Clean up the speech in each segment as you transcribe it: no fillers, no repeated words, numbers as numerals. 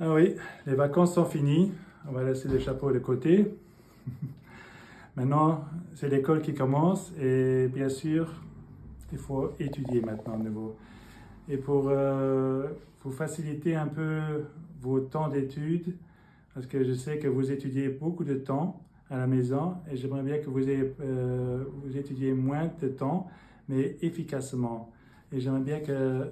Ah oui, les vacances sont finies. On va laisser les chapeaux de côté. Maintenant, c'est l'école qui commence et bien sûr, il faut étudier maintenant de nouveau. Et pour vous faciliter un peu vos temps d'études, parce que je sais que vous étudiez beaucoup de temps à la maison et j'aimerais bien que vous étudiez moins de temps, mais efficacement. Et j'aimerais bien que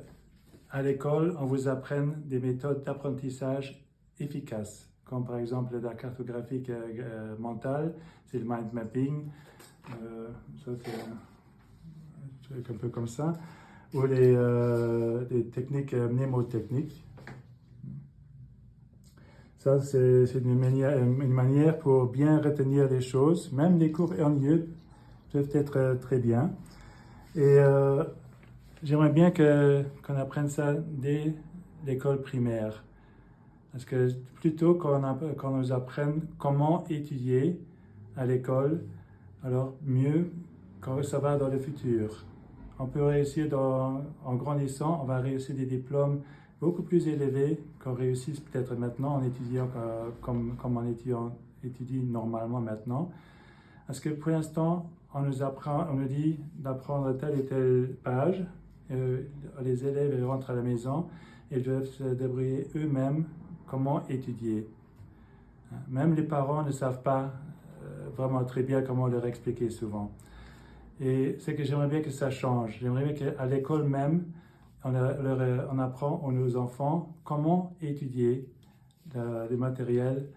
à l'école, on vous apprenne des méthodes d'apprentissage efficaces, comme par exemple la cartographie mentale, c'est le mind mapping, ça c'est un truc un peu comme ça, ou des techniques mnémotechniques. Ça, c'est une manière pour bien retenir les choses. Même les cours ennuyeux peuvent être très bien. Et j'aimerais bien qu'on apprenne ça dès l'école primaire. Parce que plutôt qu'on nous apprenne comment étudier à l'école, alors mieux quand ça va dans le futur. On peut réussir en grandissant, on va réussir des diplômes beaucoup plus élevés qu'on réussisse peut-être maintenant en étudiant comme on étudie normalement maintenant. Parce que pour l'instant, on nous dit d'apprendre telle et telle page. Les élèves ils rentrent à la maison et doivent se débrouiller eux-mêmes comment étudier. Même les parents ne savent pas vraiment très bien comment leur expliquer souvent. Et c'est que j'aimerais bien que ça change. J'aimerais bien qu'à l'école même, on apprend à nos enfants comment étudier le matériel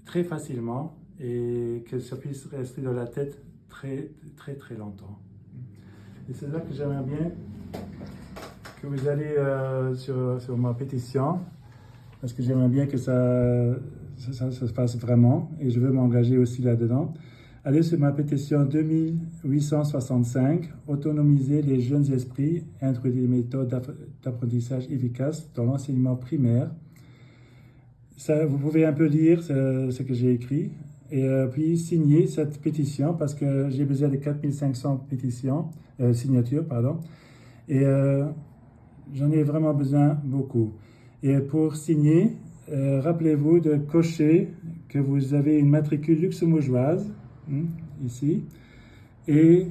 très facilement et que ça puisse rester dans la tête très, très, très longtemps. Et c'est là que j'aimerais bien que vous allez sur ma pétition, parce que j'aimerais bien que ça se fasse vraiment, et je veux m'engager aussi là-dedans. Allez sur ma pétition 2865, autonomiser les jeunes esprits, introduire des méthodes d'apprentissage efficaces dans l'enseignement primaire. Ça, vous pouvez un peu lire ce que j'ai écrit, et puis signer cette pétition, parce que j'ai besoin de 4500 signatures, pardon, et j'en ai vraiment besoin beaucoup. Et pour signer, rappelez-vous de cocher que vous avez une matricule luxembourgeoise, ici, et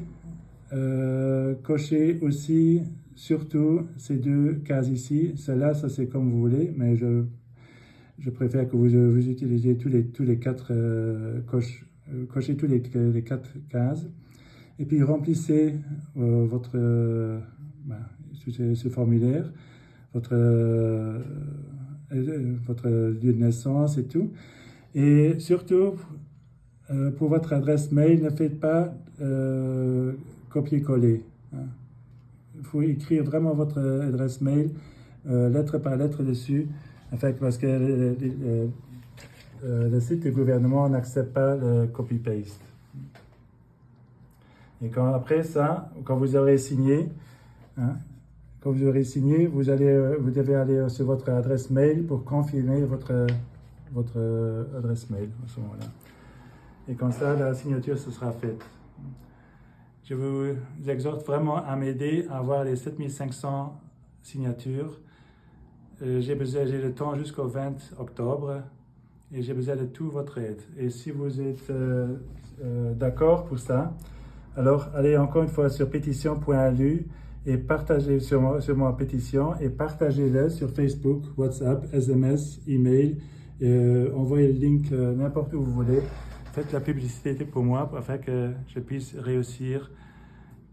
cochez aussi surtout ces deux cases ici. Celle-là, ça c'est comme vous voulez, mais je préfère que vous utilisiez tous les quatre cochez tous les quatre cases, et puis remplissez ce formulaire, votre lieu de naissance et tout. Et surtout, pour votre adresse mail, ne faites pas copier-coller. Il faut écrire vraiment votre adresse mail, lettre par lettre dessus, parce que le site du gouvernement n'accepte pas le copy-paste. Et après ça, quand vous aurez signé, vous devez aller sur votre adresse mail pour confirmer votre adresse mail à ce moment-là. Et comme ça, la signature se sera faite. Je vous exhorte vraiment à m'aider à avoir les 7500 signatures. J'ai le temps jusqu'au 20 octobre et j'ai besoin de toute votre aide. Et si vous êtes d'accord pour ça, alors allez encore une fois sur pétition.lu et partagez sur ma pétition et partagez-le sur Facebook, WhatsApp, SMS, email. Envoyez le link n'importe où vous voulez. Faites la publicité pour moi afin que je puisse réussir,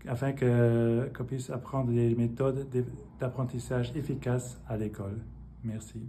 afin qu'on puisse apprendre des méthodes d'apprentissage efficaces à l'école. Merci.